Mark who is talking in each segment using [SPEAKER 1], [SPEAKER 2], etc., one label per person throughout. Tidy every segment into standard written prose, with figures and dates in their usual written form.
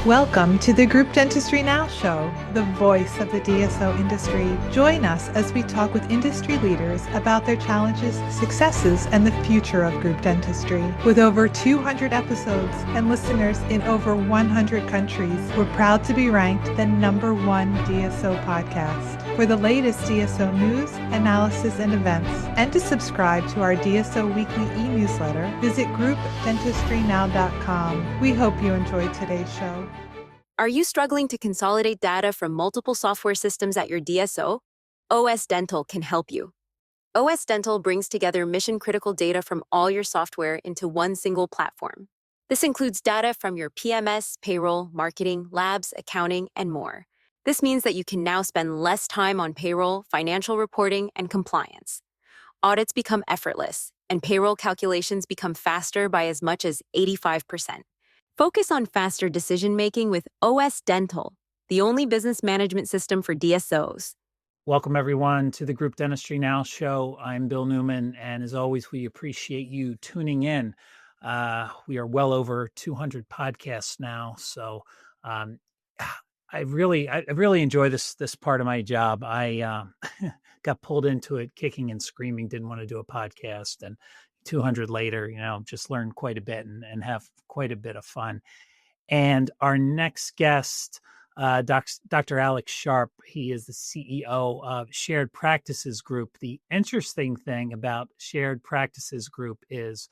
[SPEAKER 1] Welcome to the Group Dentistry Now show, the voice of the DSO industry. Join us as we talk with industry leaders about their challenges, successes, and the future of group dentistry. With over 200 episodes and listeners in over 100 countries, we're proud to be ranked the #1 DSO podcast. For the latest DSO news, analysis, and events, and to subscribe to our DSO weekly e-newsletter, visit groupdentistrynow.com. We hope you enjoyed today's show.
[SPEAKER 2] Are you struggling to consolidate data from multiple software systems at your DSO? OS Dental can help you. OS Dental brings together mission-critical data from all your software into one single platform. This includes data from your PMS, payroll, marketing, labs, accounting, and more. This means that you can now spend less time on payroll, financial reporting, and compliance. Audits become effortless, and payroll calculations become faster by as much as 85%. Focus on faster decision-making with OS Dental, the only business management system for DSOs.
[SPEAKER 3] Welcome, everyone, to the Group Dentistry Now show. I'm Bill Newman, and as always, we appreciate you tuning in. We are well over 200 podcasts now, so I really enjoy this part of my job. I got pulled into it kicking and screaming, didn't want to do a podcast, and 200 later, just learned quite a bit and have quite a bit of fun. And our next guest, Dr. Alex Sharp, he is the CEO of Shared Practices Group. The interesting thing about Shared Practices Group is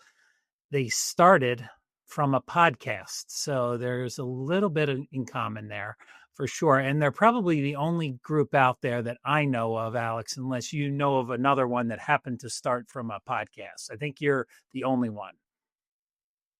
[SPEAKER 3] they started from a podcast. So there's a little bit in common there for sure. And they're probably the only group out there that I know of, Alex, unless you know of another one that happened to start from a podcast. I think you're the only one.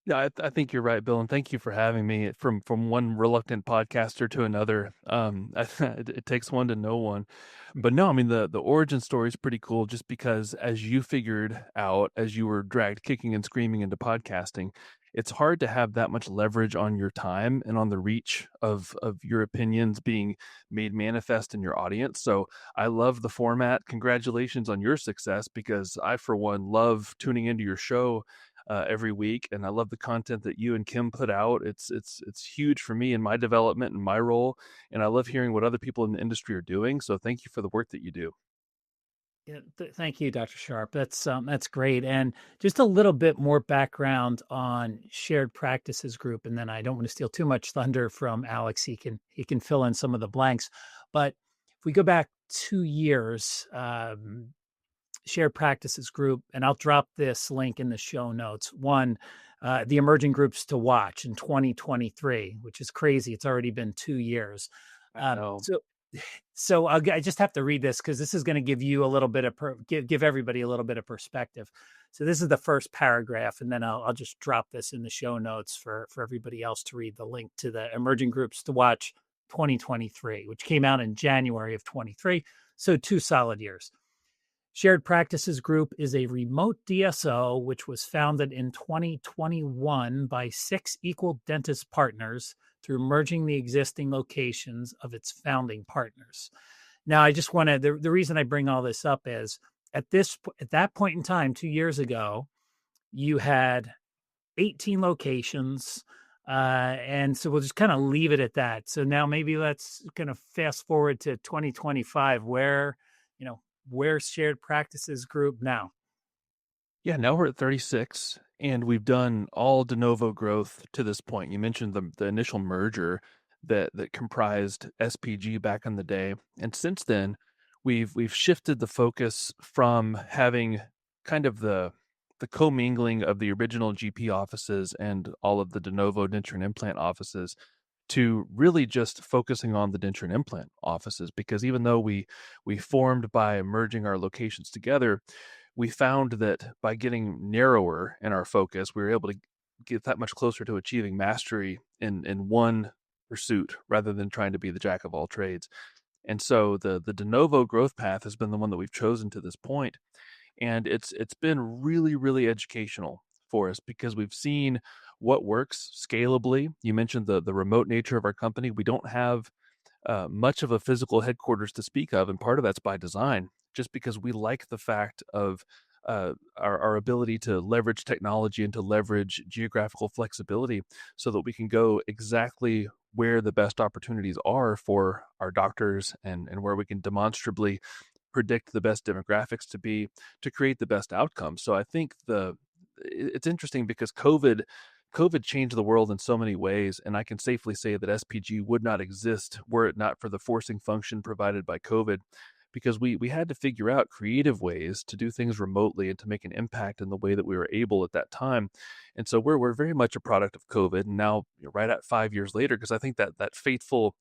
[SPEAKER 4] Yeah, I think you're right, Bill, and thank you for having me. From one reluctant podcaster to another, it takes one to know one. But no, I mean the origin story is pretty cool. Just because, as you figured out, as you were dragged kicking and screaming into podcasting, it's hard to have that much leverage on your time and on the reach of your opinions being made manifest in your audience. So I love the format. Congratulations on your success, because I, for one, love tuning into your show every week, and I love the content that you and Kim put out. It's huge for me in my development and my role, and I love hearing what other people in the industry are doing. So thank you for the work that you do.
[SPEAKER 3] Yeah, thank you, Dr. Sharp. That's great. And just a little bit more background on Shared Practices Group, and then I don't want to steal too much thunder from Alex. He can fill in some of the blanks. But if we go back 2 years, Shared Practices Group, and I'll drop this link in the show notes. One, the emerging groups to watch in 2023, which is crazy. It's already been 2 years.
[SPEAKER 4] I know.
[SPEAKER 3] So I just have to read this because this is going to give you a little bit of give everybody a little bit of perspective. So this is the first paragraph, and then I'll just drop this in the show notes for everybody else to read the link to the emerging groups to watch 2023, which came out in January of 23. So 2 solid years. Shared Practices Group is a remote DSO which was founded in 2021 by 6 equal dentist partners through merging the existing locations of its founding partners. Now, I just want to, the reason I bring all this up is at that point in time, 2 years ago, you had 18 locations. And so we'll just kind of leave it at that. So now maybe let's kind of fast forward to 2025, where's Shared Practices Group now?
[SPEAKER 4] Yeah, now we're at 36, and we've done all de novo growth to this point. You mentioned the initial merger that comprised SPG back in the day, and since then, we've shifted the focus from having kind of the commingling of the original GP offices and all of the de novo denture and implant offices to really just focusing on the denture and implant offices, because even though we formed by merging our locations together, we found that by getting narrower in our focus, we were able to get that much closer to achieving mastery in one pursuit rather than trying to be the jack of all trades. And so the de novo growth path has been the one that we've chosen to this point. And it's been really, really educational for us, because we've seen what works scalably. You mentioned the remote nature of our company. We don't have much of a physical headquarters to speak of, and part of that's by design, just because we like the fact of our ability to leverage technology and to leverage geographical flexibility so that we can go exactly where the best opportunities are for our doctors and where we can demonstrably predict the best demographics to be to create the best outcomes. So I think it's interesting because COVID changed the world in so many ways, and I can safely say that SPG would not exist were it not for the forcing function provided by COVID, because we had to figure out creative ways to do things remotely and to make an impact in the way that we were able at that time. And so we're very much a product of COVID. And now, right at 5 years later, because I think that fateful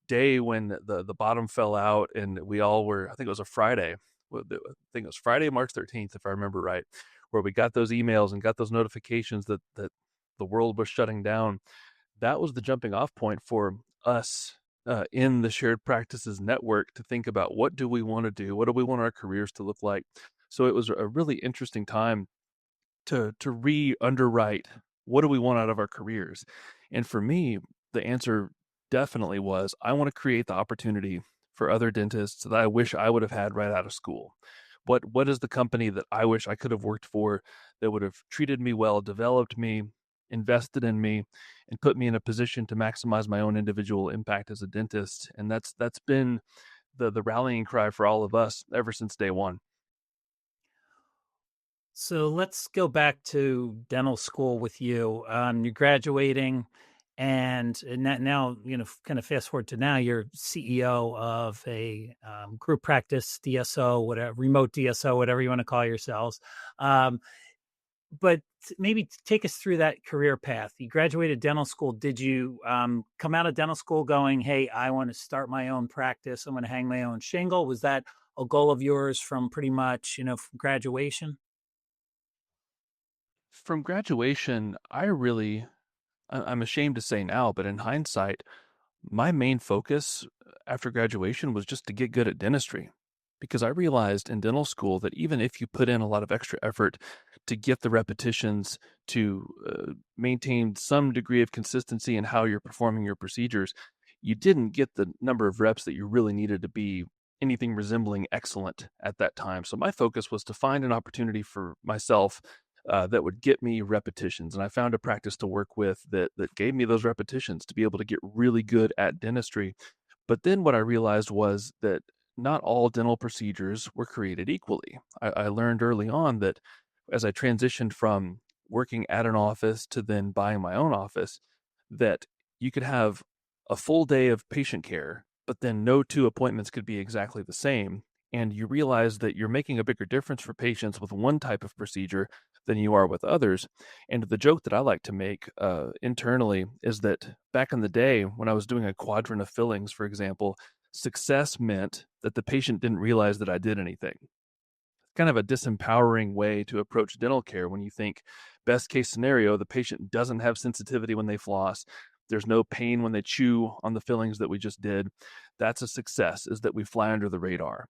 [SPEAKER 4] day when the bottom fell out and we all were, I think it was a Friday. I think it was Friday, March 13th, if I remember right, where we got those emails and got those notifications that the world was shutting down. That was the jumping off point for us in the shared practices network to think about what do we want to do? What do we want our careers to look like? So it was a really interesting time to re-underwrite what do we want out of our careers. And for me, the answer definitely was I want to create the opportunity for other dentists that I wish I would have had right out of school. What is the company that I wish I could have worked for that would have treated me well, developed me, invested in me, and put me in a position to maximize my own individual impact as a dentist? And that's been the rallying cry for all of us ever since day one.
[SPEAKER 3] So let's go back to dental school with you. You're graduating, and now, kind of fast forward to now, you're CEO of a group practice, DSO, whatever, remote DSO, whatever you want to call yourselves. Um, but maybe take us through that career path. You graduated dental school. Did you come out of dental school going, "Hey, I want to start my own practice. I'm going to hang my own shingle"? Was that a goal of yours from pretty much, from graduation?
[SPEAKER 4] From graduation, I'm ashamed to say now, but in hindsight, my main focus after graduation was just to get good at dentistry, because I realized in dental school that even if you put in a lot of extra effort to get the repetitions, to maintain some degree of consistency in how you're performing your procedures, you didn't get the number of reps that you really needed to be anything resembling excellent at that time. So my focus was to find an opportunity for myself that would get me repetitions. And I found a practice to work with that gave me those repetitions to be able to get really good at dentistry. But then what I realized was that not all dental procedures were created equally. I learned early on that as I transitioned from working at an office to then buying my own office, that you could have a full day of patient care, but then no two appointments could be exactly the same. And you realize that you're making a bigger difference for patients with one type of procedure than you are with others. And the joke that I like to make internally is that back in the day, when I was doing a quadrant of fillings, for example, success meant that the patient didn't realize that I did anything. Kind of a disempowering way to approach dental care when you think best case scenario, the patient doesn't have sensitivity when they floss. There's no pain when they chew on the fillings that we just did. That's a success, is that we fly under the radar.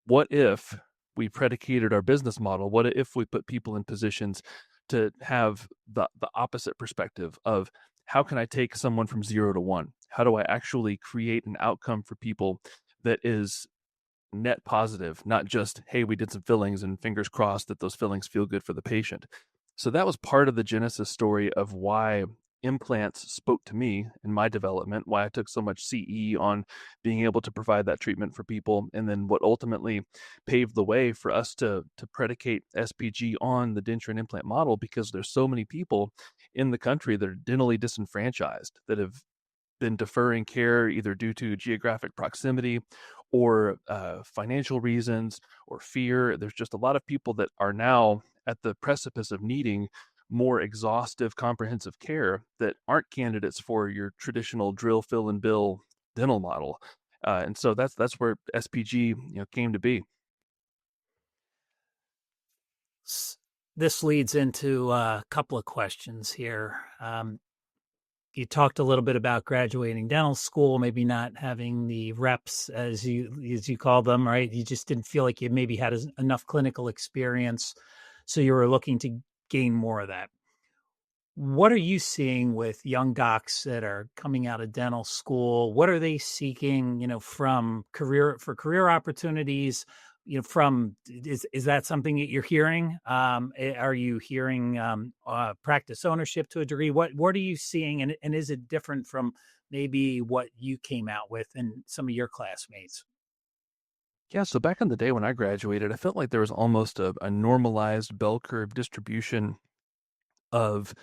[SPEAKER 4] What if we predicated our business model? What if we put people in positions to have the opposite perspective of how can I take someone from 0 to 1? How do I actually create an outcome for people that is net positive, not just, hey, we did some fillings and fingers crossed that those fillings feel good for the patient? So that was part of the genesis story of why implants spoke to me in my development, why I took so much CE on being able to provide that treatment for people, and then what ultimately paved the way for us to predicate SPG on the denture and implant model, because there's so many people in the country that are dentally disenfranchised, that have been deferring care either due to geographic proximity or financial reasons or fear. There's just a lot of people that are now at the precipice of needing more exhaustive, comprehensive care that aren't candidates for your traditional drill, fill, and bill dental model. And so that's where SPG came to be.
[SPEAKER 3] This leads into a couple of questions here. You talked a little bit about graduating dental school, maybe not having the reps as you call them, right? You just didn't feel like you maybe had enough clinical experience, so you were looking to gain more of that. What are you seeing with young docs that are coming out of dental school? What are they seeking, from career opportunities? from is that something that you're hearing? Are you hearing practice ownership to a degree? What are you seeing, and is it different from maybe what you came out with and some of your classmates?
[SPEAKER 4] Yeah, so back in the day when I graduated, I felt like there was almost a normalized bell curve distribution of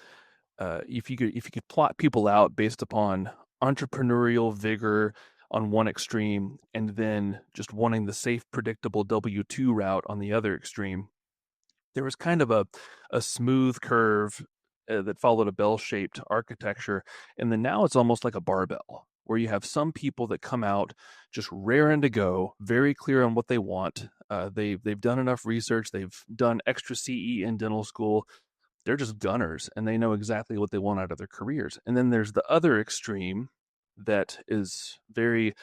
[SPEAKER 4] if you could plot people out based upon entrepreneurial vigor on one extreme and then just wanting the safe, predictable W-2 route on the other extreme, there was kind of a smooth curve that followed a bell-shaped architecture, and then now it's almost like a barbell where you have some people that come out just raring to go, very clear on what they want. They've done enough research, they've done extra CE in dental school, they're just gunners and they know exactly what they want out of their careers. And then there's the other extreme that is very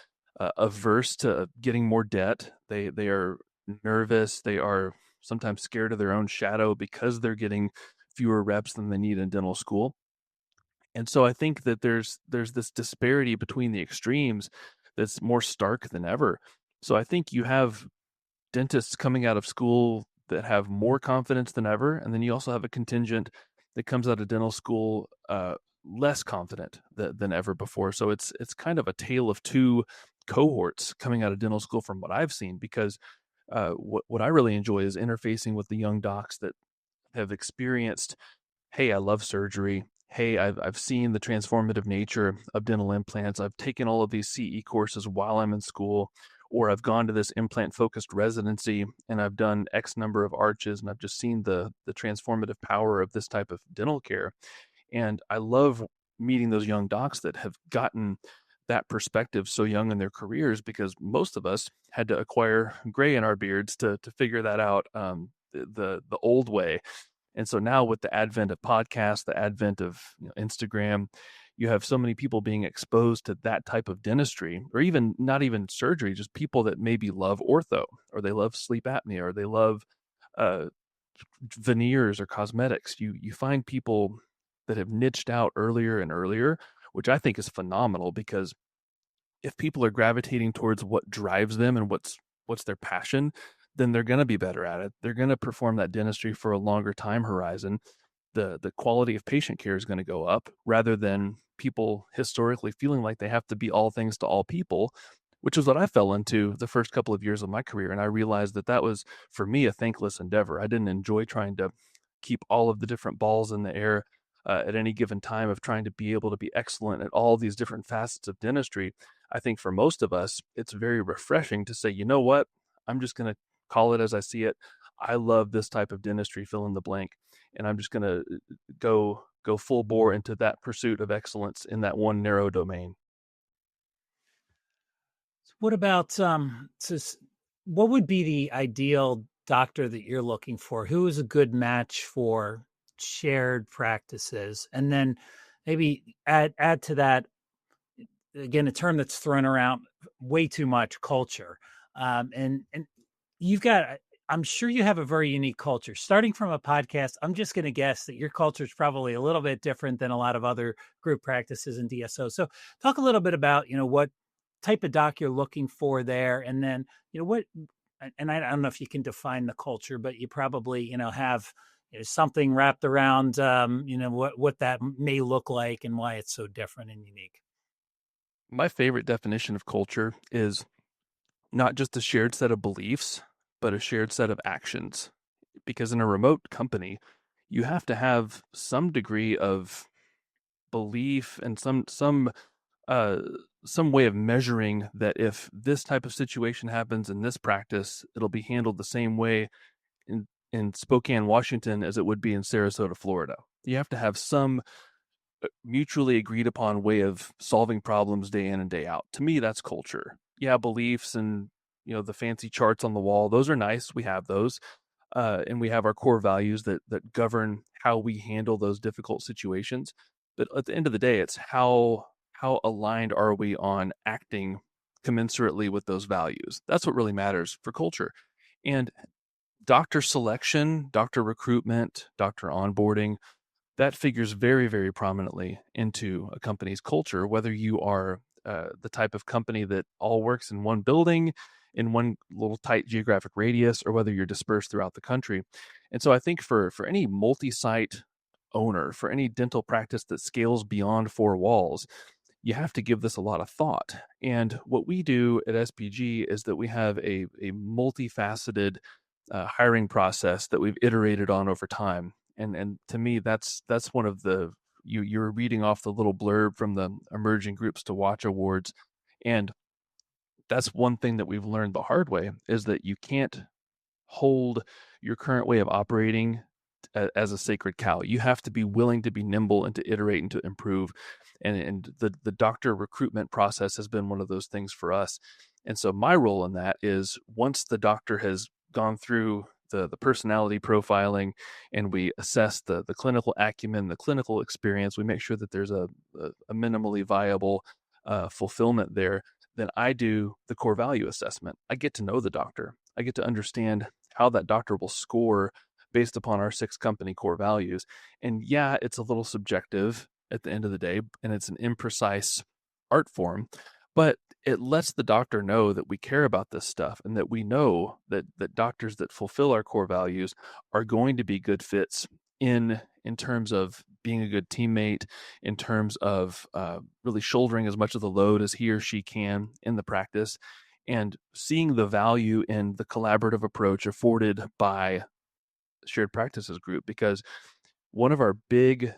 [SPEAKER 4] averse to getting more debt. They are nervous. They are sometimes scared of their own shadow because they're getting fewer reps than they need in dental school. And so I think that there's this disparity between the extremes that's more stark than ever. So I think you have dentists coming out of school that have more confidence than ever, and then you also have a contingent that comes out of dental school less confident than ever before. So it's kind of a tale of two cohorts coming out of dental school from what I've seen. Because what I really enjoy is interfacing with the young docs that have experienced, hey, I love surgery. Hey, I've seen the transformative nature of dental implants. I've taken all of these CE courses while I'm in school, or I've gone to this implant focused residency and I've done X number of arches and I've just seen the transformative power of this type of dental care. And I love meeting those young docs that have gotten that perspective so young in their careers, because most of us had to acquire gray in our beards to figure that out the old way. And so now with the advent of podcasts, the advent of Instagram, you have so many people being exposed to that type of dentistry, or even not even surgery, just people that maybe love ortho, or they love sleep apnea, or they love uh, veneers or cosmetics. You find people that have niched out earlier and earlier, which I think is phenomenal, because if people are gravitating towards what drives them and what's their passion, then they're going to be better at it. They're going to perform that dentistry for a longer time horizon. The quality of patient care is going to go up, rather than people historically feeling like they have to be all things to all people, which is what I fell into the first couple of years of my career. And I realized that that was, for me, a thankless endeavor. I didn't enjoy trying to keep all of the different balls in the air at any given time, of trying to be able to be excellent at all these different facets of dentistry. I think for most of us, it's very refreshing to say, you know what, I'm just going to call it as I see it. I love this type of dentistry, fill in the blank, and I'm just going to go full bore into that pursuit of excellence in that one narrow domain.
[SPEAKER 3] What about what would be the ideal doctor that you're looking for? Who is a good match for shared practices? And then maybe add to that, again, a term that's thrown around way too much, culture. And you've got, I'm sure you have a very unique culture. Starting from a podcast, I'm just going to guess that your culture is probably a little bit different than a lot of other group practices in DSO. So talk a little bit about, what type of doc you're looking for there. And then, what, and I don't know if you can define the culture, but you probably, have something wrapped around, what that may look like and why it's so different and unique.
[SPEAKER 4] My favorite definition of culture is not just a shared set of beliefs, but a shared set of actions. Because in a remote company, you have to have some degree of belief and uh, some way of measuring that if this type of situation happens in this practice, it'll be handled the same way in Spokane, Washington, as it would be in Sarasota, Florida. You have to have some mutually agreed upon way of solving problems day in and day out. To me, that's culture. Yeah, beliefs and the fancy charts on the wall, those are nice. We have those, and we have our core values that govern how we handle those difficult situations. But at the end of the day, it's how aligned are we on acting commensurately with those values. That's what really matters for culture. And doctor selection, doctor recruitment, doctor onboarding, that figures very, very prominently into a company's culture, whether you are the type of company that all works in one building in one little tight geographic radius or whether you're dispersed throughout the country. And so I think for any multi-site owner, for any dental practice that scales beyond four walls, you have to give this a lot of thought. And what we do at SPG is that we have a multifaceted hiring process that we've iterated on over time. And to me, that's one of the you're reading off the little blurb from the Emerging Groups to Watch Awards, and that's one thing that we've learned the hard way is that you can't hold your current way of operating as a sacred cow. You have to be willing to be nimble and to iterate and to improve. And the doctor recruitment process has been one of those things for us. And so my role in that is once the doctor has gone through the personality profiling and we assess the clinical acumen, the clinical experience, we make sure that there's a minimally viable fulfillment there. Then I do the core value assessment. I get to know the doctor. I get to understand how that doctor will score based upon our 6 company core values. And yeah, it's a little subjective at the end of the day, and it's an imprecise art form, but it lets the doctor know that we care about this stuff and that we know that doctors that fulfill our core values are going to be good fits in terms of being a good teammate, in terms of really shouldering as much of the load as he or she can in the practice, and seeing the value in the collaborative approach afforded by shared practices group. Because one of our big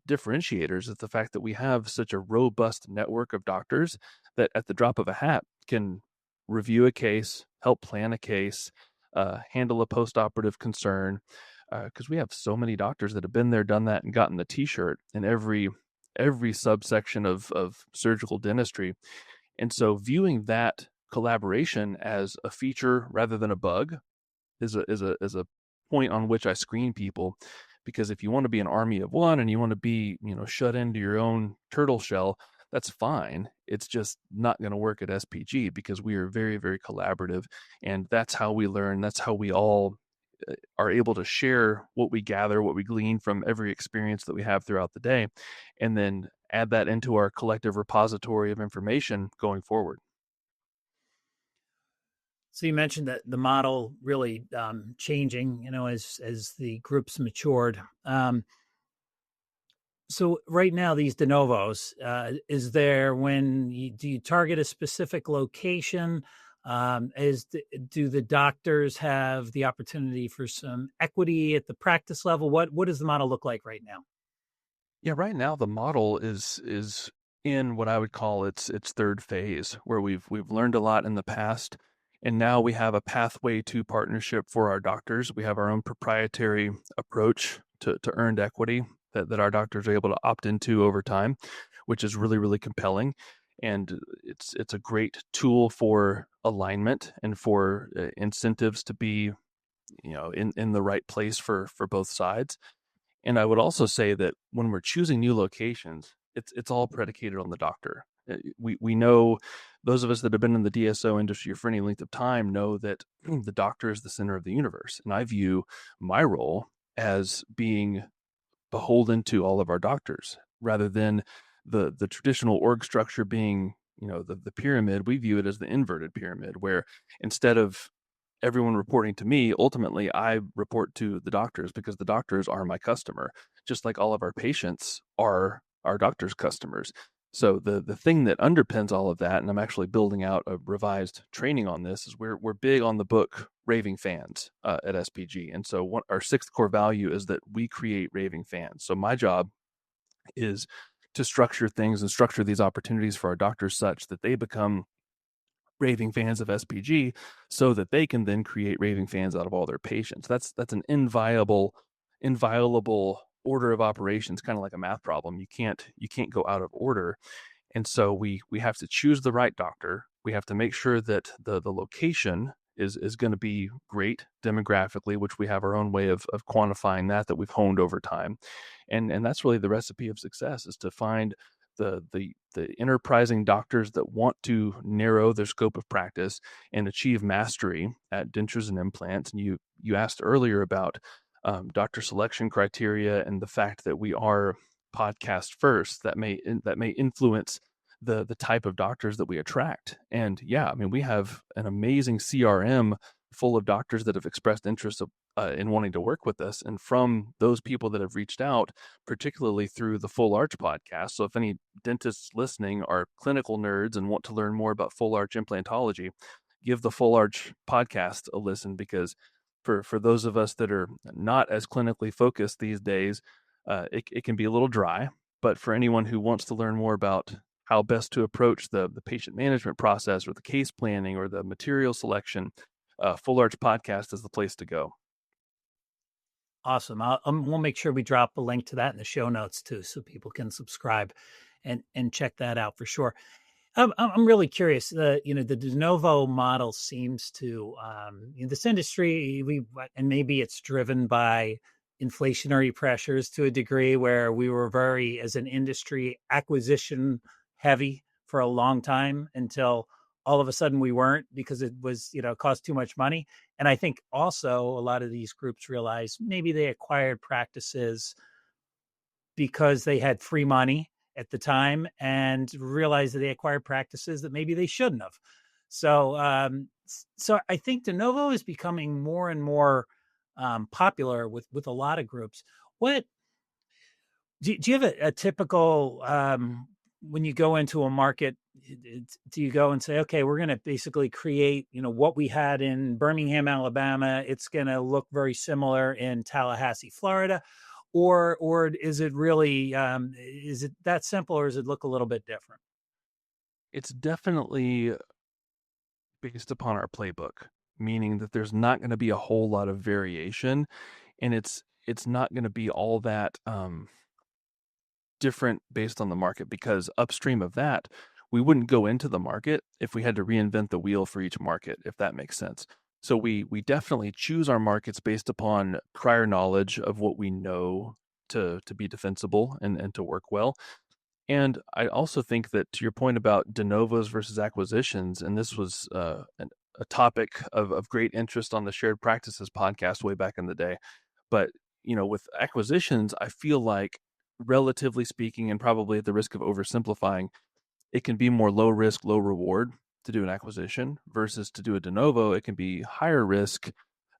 [SPEAKER 4] differentiators is the fact that we have such a robust network of doctors that at the drop of a hat can review a case, help plan a case, handle a post-operative concern, because we have so many doctors that have been there, done that, and gotten the T-shirt in every subsection of surgical dentistry. And so viewing that collaboration as a feature rather than a bug is a point on which I screen people, because if you want to be an army of one and you want to be, shut into your own turtle shell, that's fine. It's just not going to work at SPG because we are very, very collaborative, and that's how we learn. That's how we all are able to share what we gather, what we glean from every experience that we have throughout the day, and then add that into our collective repository of information going forward.
[SPEAKER 3] So you mentioned that the model really changing, as the groups matured. So right now, these de novos, is there do you target a specific location? Do the doctors have the opportunity for some equity at the practice level? What does the model look like right now?
[SPEAKER 4] Yeah, right now the model is in what I would call its third phase, where we've learned a lot in the past, and now we have a pathway to partnership for our doctors. We have our own proprietary approach to earned equity that our doctors are able to opt into over time, which is really, really compelling. And it's a great tool for alignment and for incentives to be, in the right place for both sides. And I would also say that when we're choosing new locations, it's all predicated on the doctor. We know, those of us that have been in the DSO industry for any length of time know that the doctor is the center of the universe. And I view my role as being beholden to all of our doctors rather than the traditional org structure being, the pyramid. We view it as the inverted pyramid, where instead of everyone reporting to me, ultimately I report to the doctors because the doctors are my customer, just like all of our patients are our doctors' customers. So the thing that underpins all of that, and I'm actually building out a revised training on this, is we're big on the book Raving Fans at SPG. And so our 6th core value is that we create raving fans. So my job is to structure things and structure these opportunities for our doctors such that they become raving fans of SPG, so that they can then create raving fans out of all their patients. That's an inviolable order of operations, kind of like a math problem. You can't go out of order. And so we have to choose the right doctor. We have to make sure that the location is going to be great demographically, which we have our own way of quantifying that we've honed over time. And that's really the recipe of success, is to find the enterprising doctors that want to narrow their scope of practice and achieve mastery at dentures and implants. And you asked earlier about doctor selection criteria and the fact that we are podcast first. That may influence the type of doctors that we attract. And yeah, I mean, we have an amazing CRM full of doctors that have expressed interest in wanting to work with us. And from those people that have reached out, particularly through the Full Arch podcast. So if any dentists listening are clinical nerds and want to learn more about full arch implantology, give the Full Arch podcast a listen, because for those of us that are not as clinically focused these days, it can be a little dry. But for anyone who wants to learn more about how best to approach the patient management process or the case planning or the material selection, Full Arch podcast is the place to go.
[SPEAKER 3] Awesome. We'll make sure we drop a link to that in the show notes too, so people can subscribe and check that out for sure. I'm really curious. The de novo model seems to in this industry, and maybe it's driven by inflationary pressures to a degree, where we were very, as an industry, acquisition heavy for a long time until all of a sudden we weren't, because it was, cost too much money. And I think also a lot of these groups realized maybe they acquired practices because they had free money at the time, and realized that they acquired practices that maybe they shouldn't have. So I think de novo is becoming more and more popular with a lot of groups. What do you have a typical when you go into a market? Do you go and say, okay, we're going to basically create, what we had in Birmingham, Alabama? It's going to look very similar in Tallahassee, Florida, or is it really is it that simple, or does it look a little bit different?
[SPEAKER 4] It's definitely based upon our playbook, meaning that there's not going to be a whole lot of variation, and it's not going to be all that different based on the market, because upstream of that, we wouldn't go into the market if we had to reinvent the wheel for each market, if that makes sense. So we definitely choose our markets based upon prior knowledge of what we know to be defensible and to work well. And I also think that, to your point about de novos versus acquisitions, and this was a topic of great interest on the Shared Practices podcast way back in the day. But, with acquisitions, I feel like, relatively speaking, and probably at the risk of oversimplifying, it can be more low risk, low reward to do an acquisition versus to do a de novo. It can be higher risk,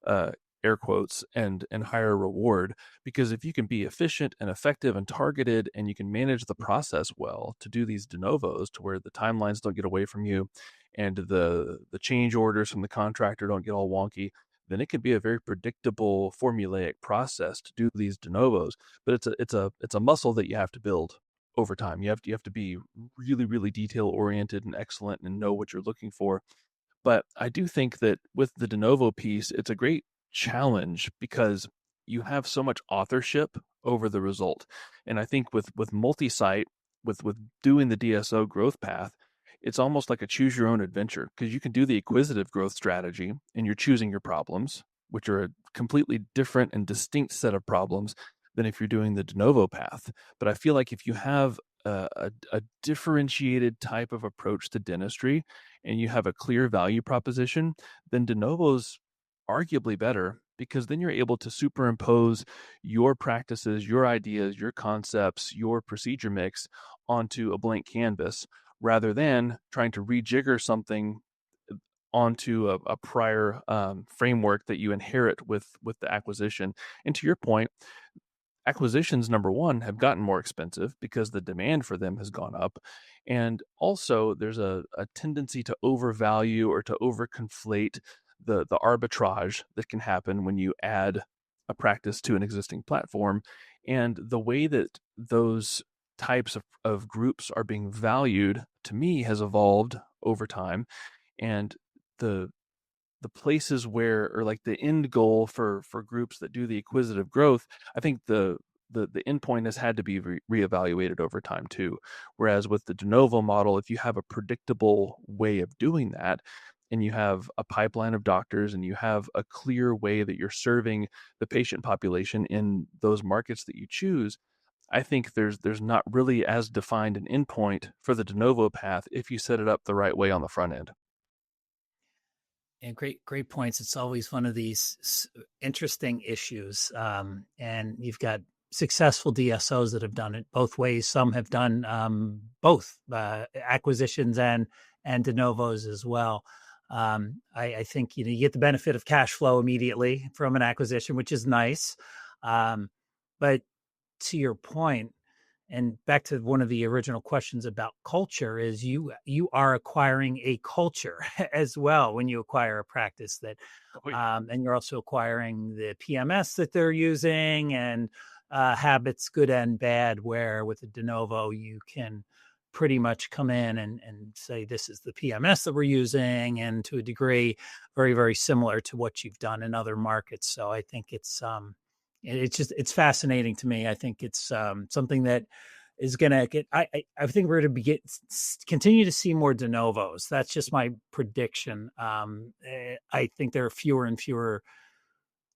[SPEAKER 4] uh, air quotes, and higher reward, because if you can be efficient and effective and targeted, and you can manage the process well to do these de novos, to where the timelines don't get away from you, and the change orders from the contractor don't get all wonky, then it can be a very predictable, formulaic process to do these de novos. But it's a muscle that you have to build over time. You have to be really, really detail oriented and excellent and know what you're looking for. But I do think that with the de novo piece, it's a great challenge, because you have so much authorship over the result. And I think with multi-site, with doing the DSO growth path, it's almost like a choose your own adventure, because you can do the acquisitive growth strategy and you're choosing your problems, which are a completely different and distinct set of problems than if you're doing the de novo path. But I feel like if you have a differentiated type of approach to dentistry, and you have a clear value proposition, then de novo's arguably better, because then you're able to superimpose your practices, your ideas, your concepts, your procedure mix onto a blank canvas, rather than trying to rejigger something onto a prior framework that you inherit with the acquisition. And to your point, acquisitions, number one, have gotten more expensive because the demand for them has gone up. And also there's a tendency to overvalue or to overconflate the arbitrage that can happen when you add a practice to an existing platform. And the way that those types of groups are being valued, to me, has evolved over time. And the the places where, or like the end goal for groups that do the acquisitive growth, I think the end point has had to be reevaluated over time too. Whereas with the de novo model, if you have a predictable way of doing that, and you have a pipeline of doctors, and you have a clear way that you're serving the patient population in those markets that you choose, I think there's not really as defined an endpoint for the de novo path if you set it up the right way on the front end.
[SPEAKER 3] And great points. It's always one of these interesting issues. And you've got successful DSOs that have done it both ways. Some have done both acquisitions and de novos as well. I think you get the benefit of cash flow immediately from an acquisition, which is nice. But to your point, and back to one of the original questions about culture, is you are acquiring a culture as well when you acquire a practice that,
[SPEAKER 4] Oh, yeah.
[SPEAKER 3] and you're also acquiring the PMS that they're using and habits, good and bad. Where with a de novo, you can pretty much come in and say this is the PMS that we're using, and to a degree, very very similar to what you've done in other markets. So I think it's fascinating to me. I think it's something that is going to get. I think we're going to continue to see more de novos. That's just my prediction. I think there are fewer and fewer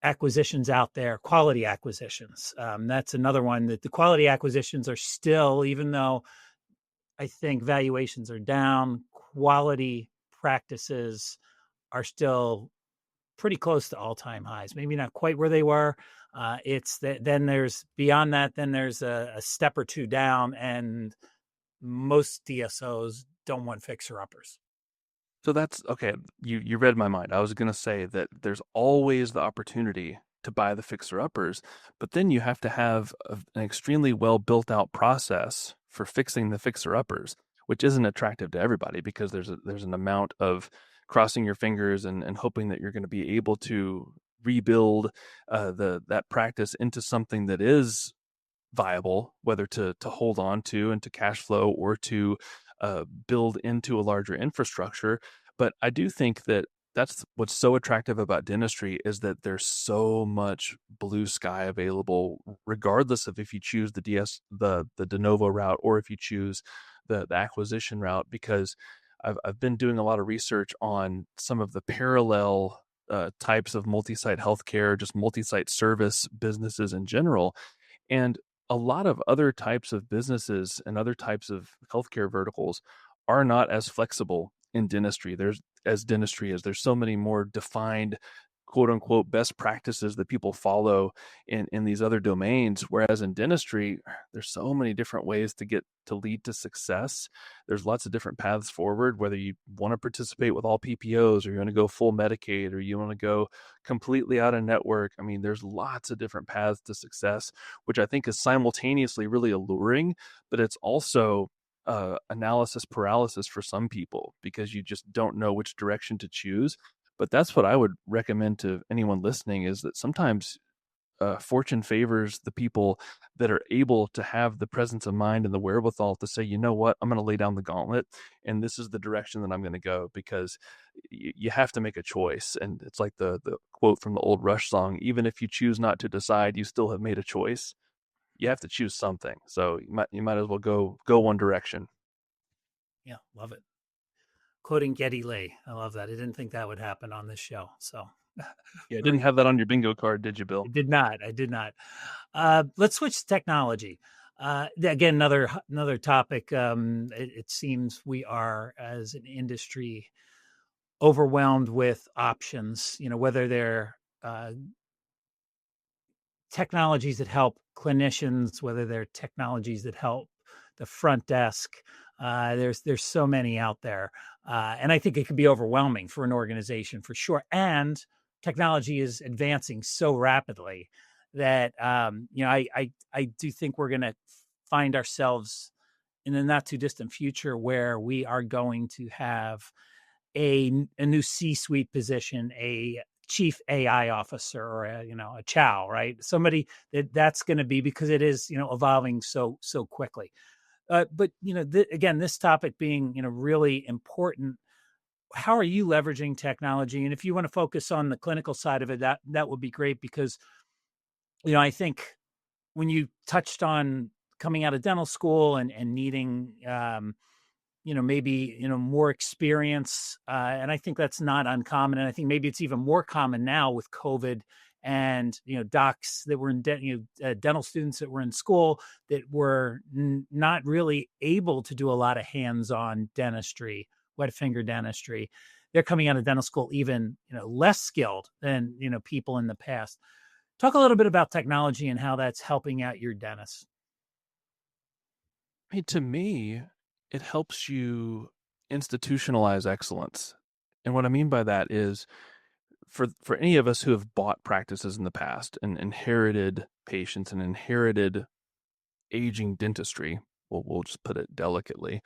[SPEAKER 3] acquisitions out there, quality acquisitions. That's another one that the quality acquisitions are still, even though I think valuations are down, quality practices are still pretty close to all-time highs. Maybe not quite where they were. It's that then there's beyond that. Then there's a step or two down, and most DSOs don't want fixer-uppers.
[SPEAKER 4] So that's okay. You read my mind. I was going to say that there's always the opportunity to buy the fixer-uppers, but then you have to have an extremely well built out process for fixing the fixer-uppers, which isn't attractive to everybody because there's an amount of crossing your fingers and hoping that you're going to be able to rebuild that practice into something that is viable, whether to hold on to and to cash flow or to build into a larger infrastructure. But I do think that that's what's so attractive about dentistry is that there's so much blue sky available, regardless of if you choose the de novo route or if you choose the acquisition route. Because I've been doing a lot of research on some of the parallel types of multi-site healthcare, just multi-site service businesses in general, and a lot of other types of businesses and other types of healthcare verticals are not as flexible in dentistry. There's so many more defined quote unquote best practices that people follow in these other domains. Whereas in dentistry, there's so many different ways to lead to success. There's lots of different paths forward, whether you want to participate with all PPOs or you want to go full Medicaid or you want to go completely out of network. I mean, there's lots of different paths to success, which I think is simultaneously really alluring, but it's also analysis paralysis for some people because you just don't know which direction to choose. But that's what I would recommend to anyone listening is that sometimes fortune favors the people that are able to have the presence of mind and the wherewithal to say, you know what, I'm going to lay down the gauntlet and this is the direction that I'm going to go, because you have to make a choice. And it's like the quote from the old Rush song, even if you choose not to decide, you still have made a choice. You have to choose something. So you might as well go one direction.
[SPEAKER 3] Yeah, love it. Quoting Geddy Lee. I love that. I didn't think that would happen on this show. So
[SPEAKER 4] Yeah, didn't
[SPEAKER 3] very,
[SPEAKER 4] have that on your bingo card, did you, Bill?
[SPEAKER 3] I did not. I did not. Let's switch to technology. Again, another topic. It seems we are, as an industry, overwhelmed with options. Whether they're technologies that help clinicians, whether they're technologies that help the front desk. There's so many out there, and I think it can be overwhelming for an organization for sure. And technology is advancing so rapidly that I do think we're going to find ourselves in the not too distant future where we are going to have a new C-suite position, a chief AI officer, or a chow, right? Somebody that's going to be, because it is evolving so quickly. But again, this topic being really important. How are you leveraging technology? And if you want to focus on the clinical side of it, that would be great, because I think when you touched on coming out of dental school and needing maybe more experience, and I think that's not uncommon, and I think maybe it's even more common now with COVID, and docs that were in dental students that were in school that were not really able to do a lot of hands-on dentistry, wet finger dentistry. They're coming out of dental school even less skilled than people in the past. Talk a little bit about technology and how that's helping out your dentists.
[SPEAKER 4] Hey, to me, it helps you institutionalize excellence. And what I mean by that is for any of us who have bought practices in the past and inherited patients and inherited aging dentistry, we'll just put it delicately,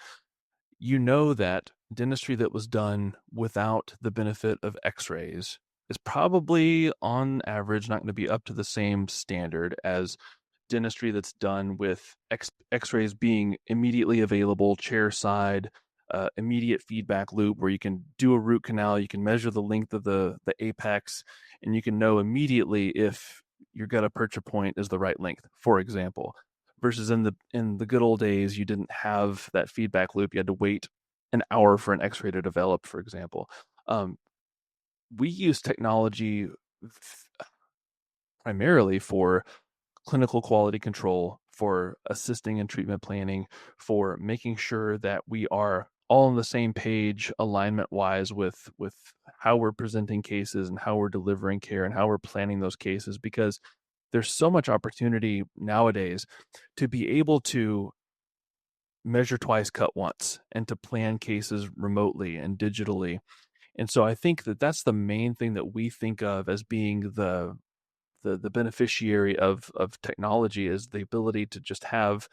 [SPEAKER 4] you know that dentistry that was done without the benefit of x-rays is probably on average not going to be up to the same standard as dentistry that's done with x-rays being immediately available chair side, immediate feedback loop where you can do a root canal, you can measure the length of the apex, and you can know immediately if your gutta percha point is the right length, for example. Versus in the good old days, you didn't have that feedback loop. You had to wait an hour for an x-ray to develop, for example. um, we use technology primarily for clinical quality control, for assisting in treatment planning, for making sure that we are all on the same page alignment wise with how we're presenting cases and how we're delivering care and how we're planning those cases, because there's so much opportunity nowadays to be able to measure twice, cut once, and to plan cases remotely and digitally. And so I think that that's the main thing that we think of as being the beneficiary of technology, is the ability to just have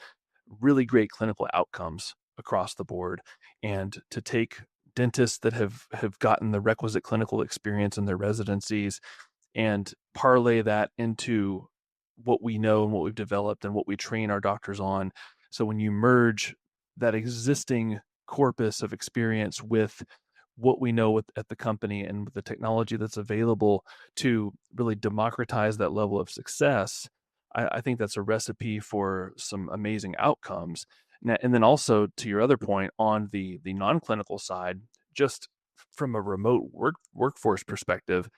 [SPEAKER 4] really great clinical outcomes across the board, and to take dentists that have gotten the requisite clinical experience in their residencies and parlay that into what we know and what we've developed and what we train our doctors on. So when you merge that existing corpus of experience with what we know at the company and with the technology that's available to really democratize that level of success, I think that's a recipe for some amazing outcomes. And then also, to your other point on the non-clinical side, just from a remote workforce perspective,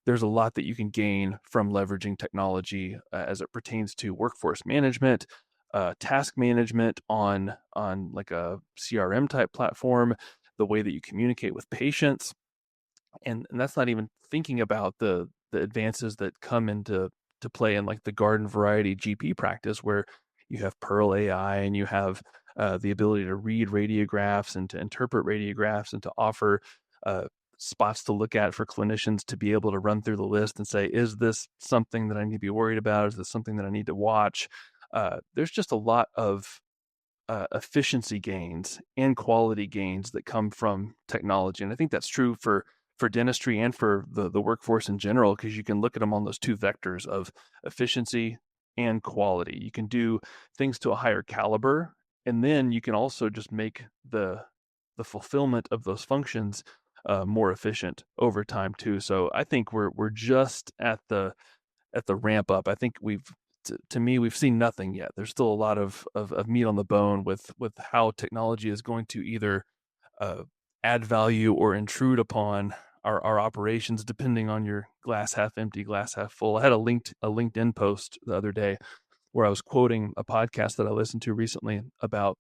[SPEAKER 4] there's a lot that you can gain from leveraging technology as it pertains to workforce management, task management on like a CRM type platform, the way that you communicate with patients, and that's not even thinking about the advances that come into to play in like the garden variety GP practice, where you have Pearl AI and you have the ability to read radiographs and to interpret radiographs and to offer spots to look at for clinicians to be able to run through the list and say, is this something that I need to be worried about? Is this something that I need to watch? There's just a lot of efficiency gains and quality gains that come from technology. And I think that's true for dentistry and for the workforce in general, because you can look at them on those two vectors of efficiency and quality. You can do things to a higher caliber, and then you can also just make the fulfillment of those functions more efficient over time too. So I think we're just at the ramp up. I think to me, we've seen nothing yet. There's still a lot of meat on the bone with how technology is going to either uh, add value or intrude upon our operations, depending on your glass half empty, glass half full. I had a LinkedIn post the other day where I was quoting a podcast that I listened to recently about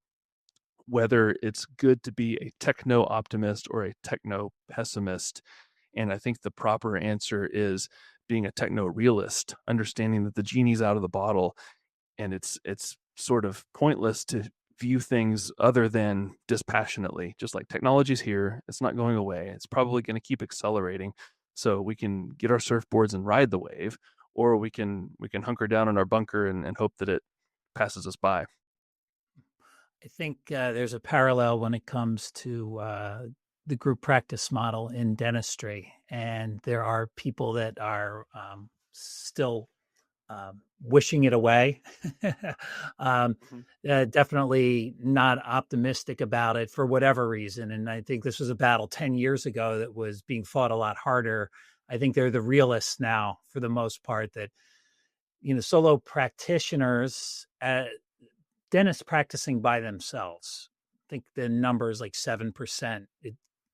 [SPEAKER 4] whether it's good to be a techno optimist or a techno pessimist. And I think the proper answer is being a techno realist, understanding that the genie's out of the bottle, and it's sort of pointless to view things other than dispassionately. Just like technology's here, it's not going away. It's probably going to keep accelerating. So we can get our surfboards and ride the wave, or we can hunker down in our bunker and hope that it passes us by.
[SPEAKER 3] I think there's a parallel when it comes to the group practice model in dentistry, and there are people that are still wishing it away. um,
[SPEAKER 4] Mhm.
[SPEAKER 3] Definitely not optimistic about it for whatever reason. And I think this was a battle 10 years ago that was being fought a lot harder. I think they're the realists now, for the most part, that, solo practitioners, dentists practicing by themselves. I think the number is like 7%,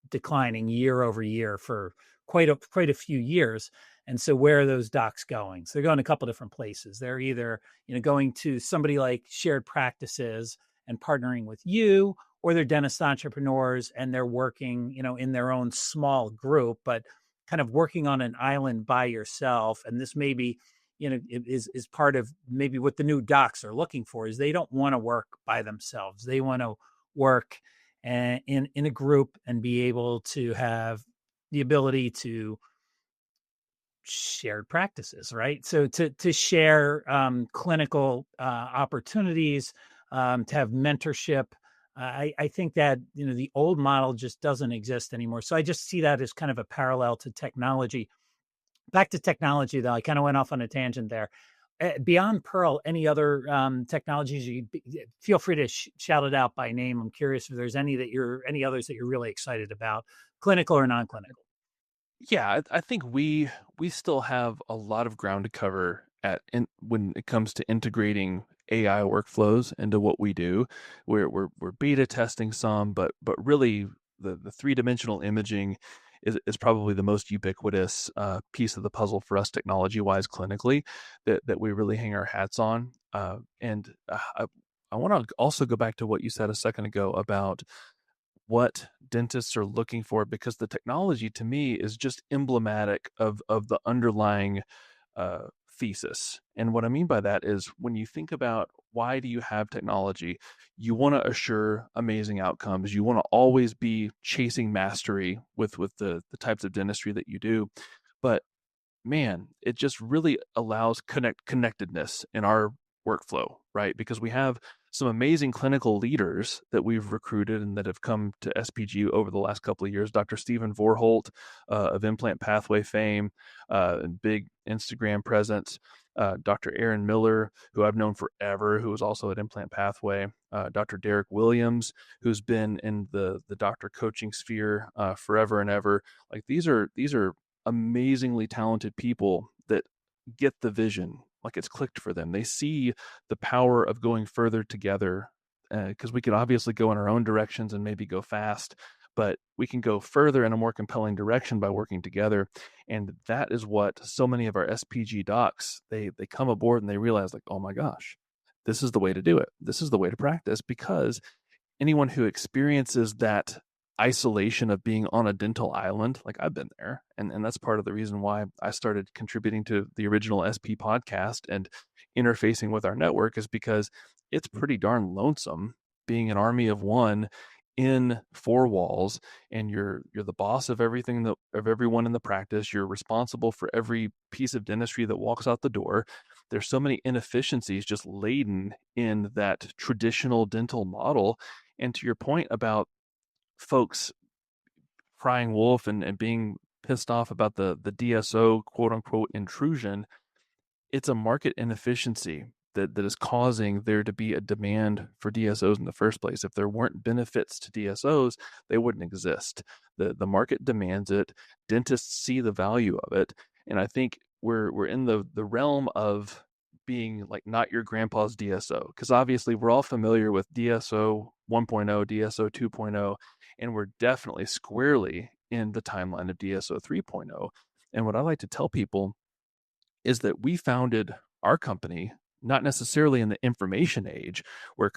[SPEAKER 3] declining year over year for quite a few years. And so where are those docs going? So they're going a couple different places. They're either, going to somebody like Shared Practices and partnering with you, or they're dentist entrepreneurs and they're working, in their own small group, but kind of working on an island by yourself. And this may be, is part of maybe what the new docs are looking for. Is they don't want to work by themselves. They want to work in a group and be able to have the ability to shared practices, right? So to share clinical opportunities, to have mentorship. I think that the old model just doesn't exist anymore. So I just see that as kind of a parallel to technology. Back to technology, though, I kind of went off on a tangent there. Beyond Pearl, any other technologies? Feel free to shout it out by name. I'm curious if there's any others that you're really excited about, clinical or non-clinical.
[SPEAKER 4] Yeah, I think we still have a lot of ground to cover when it comes to integrating AI workflows into what we do. We're beta testing some, but really the three-dimensional imaging is probably the most ubiquitous piece of the puzzle for us technology-wise clinically that we really hang our hats on. I want to also go back to what you said a second ago about what dentists are looking for, because the technology to me is just emblematic of the underlying thesis. And what I mean by that is when you think about why do you have technology, you want to assure amazing outcomes. You want to always be chasing mastery with the types of dentistry that you do. But man, it just really allows connectedness in our workflow, right? Because we have some amazing clinical leaders that we've recruited and that have come to SPG over the last couple of years. Dr. Stephen Vorholt of Implant Pathway fame, and big Instagram presence. Dr. Aaron Miller, who I've known forever, who was also at Implant Pathway. Dr. Derek Williams, who's been in the doctor coaching sphere forever and ever. Like these are amazingly talented people that get the vision, like it's clicked for them. They see the power of going further together, because we could obviously go in our own directions and maybe go fast, but we can go further in a more compelling direction by working together. And that is what so many of our SPG docs, they come aboard and they realize, like, oh my gosh, this is the way to do it. This is the way to practice, because anyone who experiences that isolation of being on a dental island, like I've been there, and that's part of the reason why I started contributing to the original SP podcast and interfacing with our network, is because it's pretty darn lonesome being an army of one in four walls, and you're the boss of everything of everyone in the practice. You're responsible for every piece of dentistry that walks out the door. There's so many inefficiencies just laden in that traditional dental model. And to your point about folks crying wolf and being pissed off about the DSO quote unquote intrusion, it's a market inefficiency that is causing there to be a demand for DSOs in the first place. If there weren't benefits to DSOs, they wouldn't exist. The market demands it. Dentists see the value of it. And I think we're in the realm of being like not your grandpa's DSO, because obviously we're all familiar with DSO 1.0, DSO 2.0, and we're definitely squarely in the timeline of DSO 3.0. And what I like to tell people is that we founded our company not necessarily in the information age, where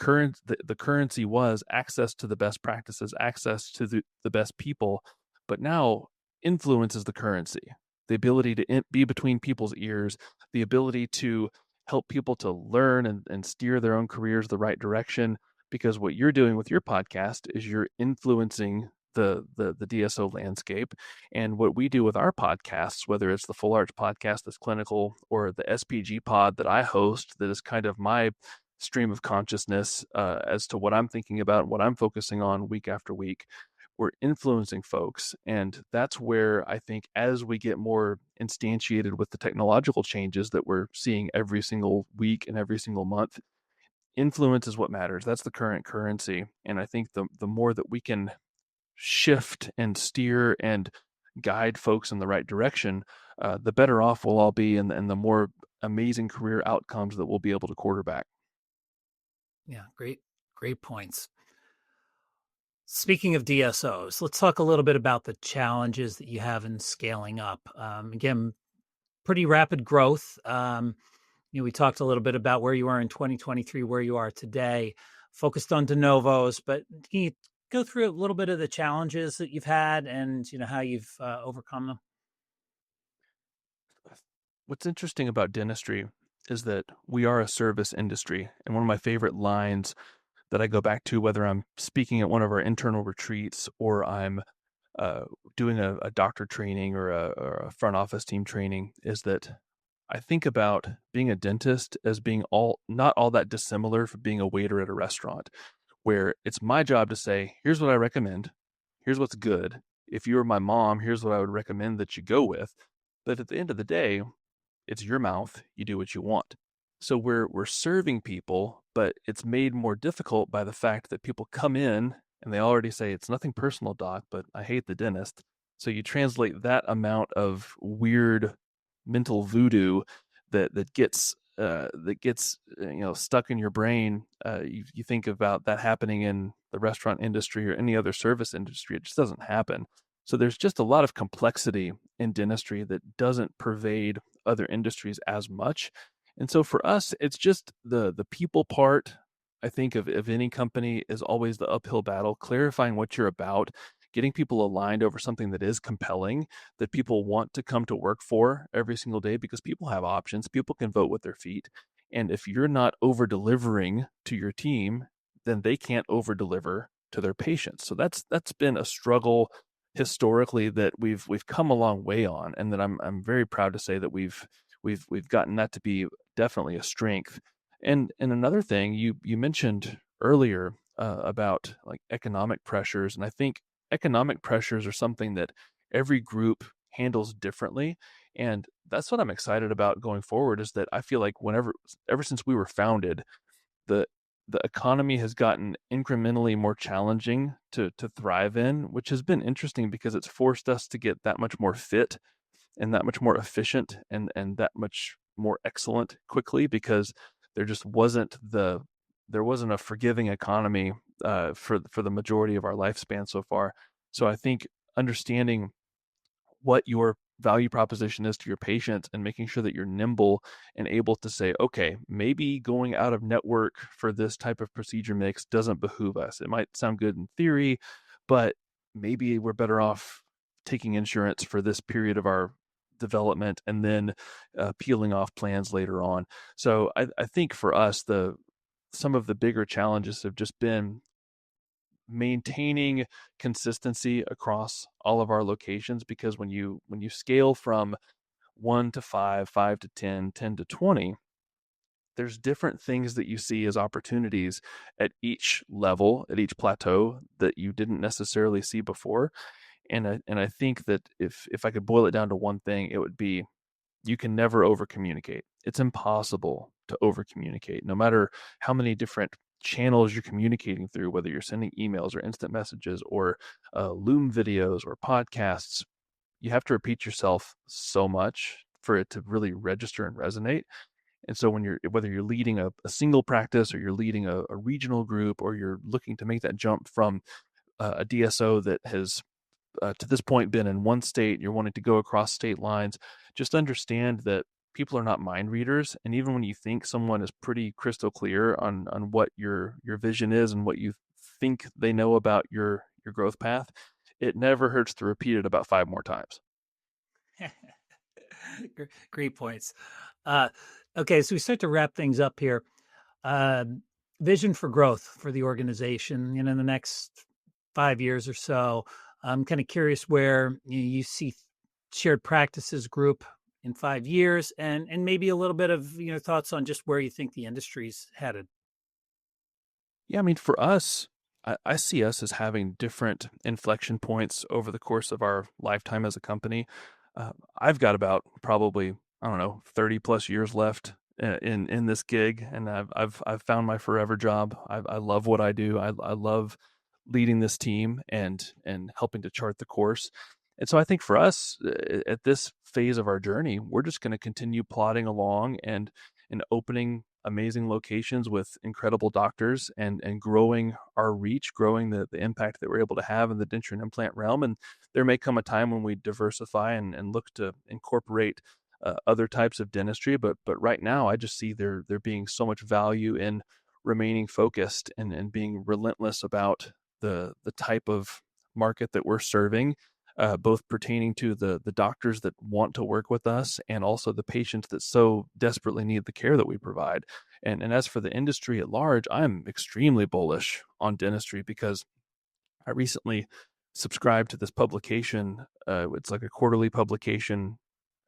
[SPEAKER 4] the currency was access to the best practices, access to the best people, but now influence is the currency. The ability to be between people's ears, the ability to help people to learn and steer their own careers the right direction. Because what you're doing with your podcast is you're influencing the DSO landscape. And what we do with our podcasts, whether it's the Full Arch podcast that's clinical, or the SPG pod that I host, that is kind of my stream of consciousness as to what I'm thinking about, what I'm focusing on week after week, we're influencing folks. And that's where I think as we get more instantiated with the technological changes that we're seeing every single week and every single month, influence is what matters. That's the current currency. And I think the more that we can shift and steer and guide folks in the right direction, the better off we'll all be, and the more amazing career outcomes that we'll be able to quarterback.
[SPEAKER 3] Yeah, great points. Speaking of DSOs, let's talk a little bit about the challenges that you have in scaling up. Again, pretty rapid growth. We talked a little bit about where you are in 2023, where you are today, focused on de novos, but can you go through a little bit of the challenges that you've had and how you've overcome them?
[SPEAKER 4] What's interesting about dentistry is that we are a service industry. And one of my favorite lines that I go back to, whether I'm speaking at one of our internal retreats or I'm uh, doing a doctor training or a front office team training, is that I think about being a dentist as being all not all that dissimilar from being a waiter at a restaurant, where it's my job to say, here's what I recommend, here's what's good. If you were my mom, here's what I would recommend that you go with. But at the end of the day, it's your mouth, you do what you want. So we're serving people, but it's made more difficult by the fact that people come in and they already say it's nothing personal, doc, but I hate the dentist. So you translate that amount of weird mental voodoo that gets stuck in your brain. You think about that happening in the restaurant industry or any other service industry. It just doesn't happen. So there's just a lot of complexity in dentistry that doesn't pervade other industries as much. And so for us, it's just the people part. I think of any company is always the uphill battle, clarifying what you're about, getting people aligned over something that is compelling, that people want to come to work for every single day, because people have options. People can vote with their feet. And if you're not over delivering to your team, then they can't over deliver to their patients. So that's been a struggle historically that we've come a long way on, and that I'm very proud to say that we've gotten that to be definitely a strength. And another thing you mentioned earlier about like economic pressures, and I think economic pressures are something that every group handles differently. And that's what I'm excited about going forward, is that I feel like ever since we were founded, the the economy has gotten incrementally more challenging to thrive in, which has been interesting because it's forced us to get that much more fit and that much more efficient and that much more excellent quickly, because there just wasn't a forgiving economy for the majority of our lifespan so far. So I think understanding what your value proposition is to your patients and making sure that you're nimble and able to say, okay, maybe going out of network for this type of procedure mix doesn't behoove us. It might sound good in theory, but maybe we're better off taking insurance for this period of our development and then peeling off plans later on. So I think for us, some of the bigger challenges have just been maintaining consistency across all of our locations, because when you scale from 1 to 5, 5 to 10, 10 to 20, there's different things that you see as opportunities at each level, at each plateau, that you didn't necessarily see before. And I think that if I could boil it down to one thing, it would be, you can never over communicate. It's impossible to over communicate, no matter how many different channels you're communicating through, whether you're sending emails or instant messages or Loom videos or podcasts. You have to repeat yourself so much for it to really register and resonate. And so whether you're leading a single practice or you're leading a regional group, or you're looking to make that jump from a DSO that has to this point been in one state, you're wanting to go across state lines, just understand that people are not mind readers. And even when you think someone is pretty crystal clear on what your vision is and what you think they know about your growth path, it never hurts to repeat it about 5 more times.
[SPEAKER 3] Great points. Uh, okay, so we start to wrap things up here. Uh, Vision for growth for the organization, in the next 5 years or so. I'm kind of curious where you see shared practices group in 5 years, and maybe a little bit of thoughts on just where you think the industry's headed.
[SPEAKER 4] Yeah, I mean, for us, I see us as having different inflection points over the course of our lifetime as a company. I've got about probably, I don't know, 30 plus years left in this gig, and I've found my forever job. I love what I do. I love leading this team and helping to chart the course. And so I think for us at this phase of our journey, we're just going to continue plodding along and opening amazing locations with incredible doctors and growing our reach, growing the impact that we're able to have in the denture and implant realm. And there may come a time when we diversify and look to incorporate other types of dentistry. But right now, I just see there being so much value in remaining focused and being relentless about the type of market that we're serving, both pertaining to the doctors that want to work with us and also the patients that so desperately need the care that we provide. And as for the industry at large, I'm extremely bullish on dentistry because I recently subscribed to this publication. It's like a quarterly publication.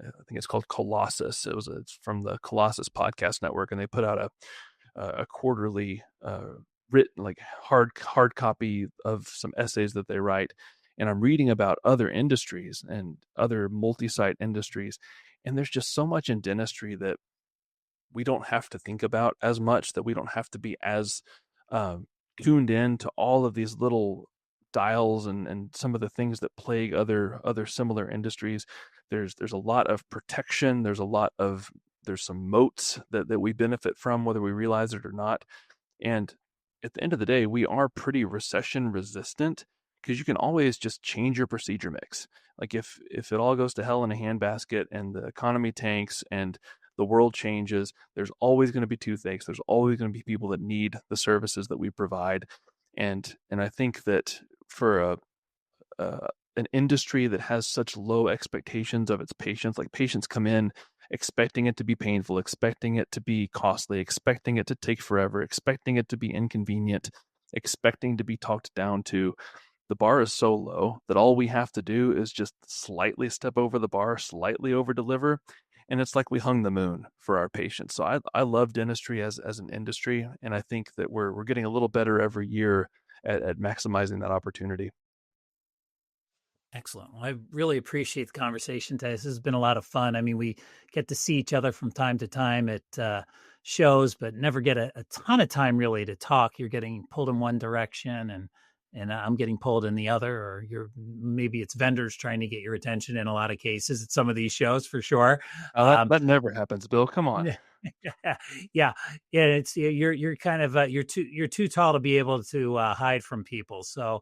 [SPEAKER 4] I think it's called Colossus. It's from the Colossus Podcast Network, and they put out a quarterly written, like hard copy of some essays that they write. And I'm reading about other industries and other multi-site industries, and there's just so much in dentistry that we don't have to think about as much, that we don't have to be as tuned in to all of these little dials and some of the things that plague other similar industries. There's a lot of protection. There's some moats that we benefit from, whether we realize it or not. And at the end of the day, we are pretty recession resistant because you can always just change your procedure mix. Like if it all goes to hell in a handbasket and the economy tanks and the world changes, there's always going to be toothaches. There's always going to be people that need the services that we provide. And I think that for an industry that has such low expectations of its patients, like patients come in expecting it to be painful, expecting it to be costly, expecting it to take forever, expecting it to be inconvenient, expecting to be talked down to. The bar is so low that all we have to do is just slightly step over the bar, slightly over deliver, and it's like we hung the moon for our patients. So I love dentistry as an industry, and I think that we're getting a little better every year at maximizing that opportunity.
[SPEAKER 3] Excellent. Well, I really appreciate the conversation today. This has been a lot of fun. I mean, we get to see each other from time to time at shows, but never get a ton of time really to talk. You're getting pulled in one direction, and I'm getting pulled in the other, or maybe it's vendors trying to get your attention in a lot of cases at some of these shows for sure.
[SPEAKER 4] That never happens, Bill. Come on.
[SPEAKER 3] Yeah. It's you're kind of you're too tall to be able to hide from people. So.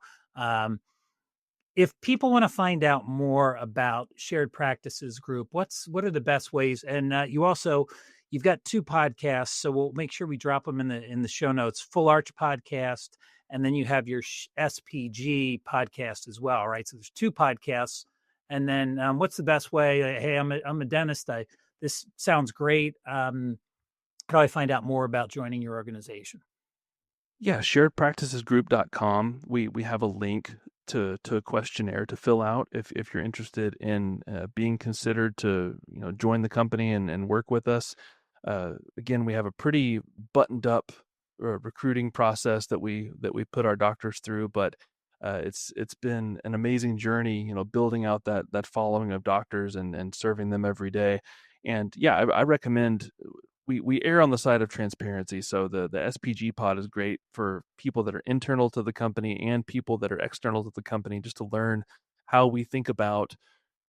[SPEAKER 3] If people want to find out more about Shared Practices Group, what are the best ways? And you've got 2 podcasts, so we'll make sure we drop them in the show notes. Full Arch podcast, and then you have your SPG podcast as well, right? So there's 2 podcasts, and then what's the best way? Hey, I'm a dentist. This sounds great. How do I find out more about joining your organization?
[SPEAKER 4] Yeah, sharedpracticesgroup.com. We have a link to a questionnaire to fill out if you're interested in being considered to join the company and work with us. Again, we have a pretty buttoned up recruiting process that we put our doctors through, but it's been an amazing journey, building out that following of doctors and serving them every day. And yeah, I recommend. We err on the side of transparency. So the SPG pod is great for people that are internal to the company and people that are external to the company, just to learn how we think about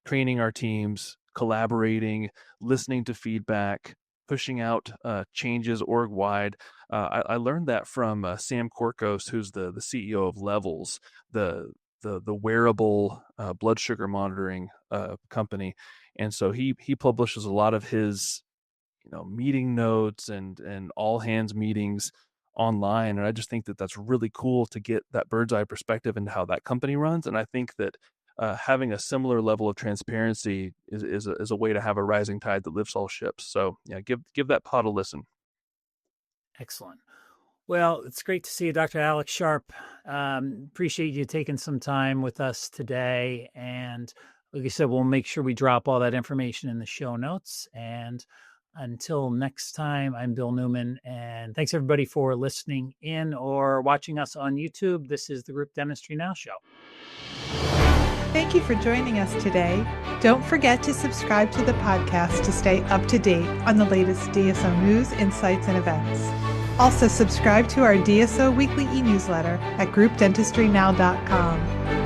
[SPEAKER 4] training our teams, collaborating, listening to feedback, pushing out changes org-wide. I learned that from Sam Korkos, who's the CEO of Levels, the wearable blood sugar monitoring company. And so he publishes a lot of his meeting notes and all hands meetings online. And I just think that that's really cool to get that bird's eye perspective into how that company runs. And I think that having a similar level of transparency is a way to have a rising tide that lifts all ships. So yeah, give that pod a listen.
[SPEAKER 3] Excellent. Well, it's great to see you, Dr. Alex Sharp. Appreciate you taking some time with us today. And like I said, we'll make sure we drop all that information in the show notes. And until next time, I'm Bill Newman, and thanks everybody for listening in or watching us on YouTube. This is the Group Dentistry Now Show.
[SPEAKER 1] Thank you for joining us today. Don't forget to subscribe to the podcast to stay up to date on the latest DSO news, insights, and events. Also, subscribe to our DSO weekly e-newsletter at groupdentistrynow.com.